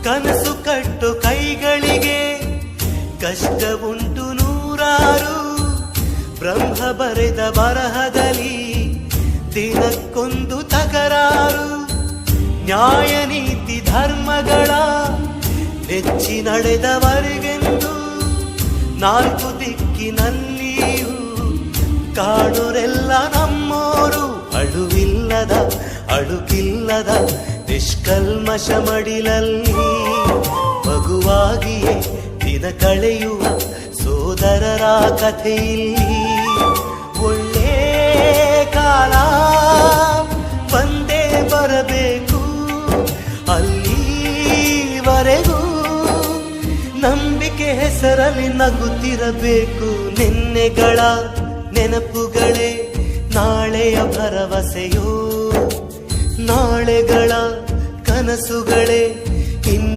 ಕನಸು ಕಟ್ಟು ಕೈಗಳಿಗೆ ಕಷ್ಟ ಉಂಟು ನೂರಾರು. ಬ್ರಹ್ಮ ಬರೆದ ಬರಹದಲ್ಲಿ ದಿನಕ್ಕೊಂದು ತಕರಾರು. ನ್ಯಾಯ ನೀತಿ ಧರ್ಮಗಳ ನೆಚ್ಚಿ ನಡೆದವರಿಗೆಂದು ನಾಲ್ಕು ದಿಕ್ಕಿನಲ್ಲಿಯೂ ಕಾಣುರೆಲ್ಲ ನಮ್ಮೋರು. ಅಳುವಿಲ್ಲದ ಅಳುಕಿಲ್ಲದ ನಿಷ್ಕಲ್ಮಶ ಮಡಿಲಲ್ಲಿ ಮಗುವಾಗಿಯೇ ದಿನ ಕಳೆಯುವ ಸೋದರರ ಕಥೆಯಲ್ಲಿ ಒಳ್ಳೆ ಕಾಲ ಬಂದೇ ಬರಬೇಕು. ಅಲ್ಲಿವರೆಗೂ ನಂಬಿಕೆ ಹೆಸರಲ್ಲಿ ನಗುತ್ತಿರಬೇಕು. ನಿನ್ನೆಗಳ ನೆನಪುಗಳೇ ನಾಳೆಯ ಭರವಸೆಯೋ, ನಾಳೆಗಳ ಕನಸುಗಳೇ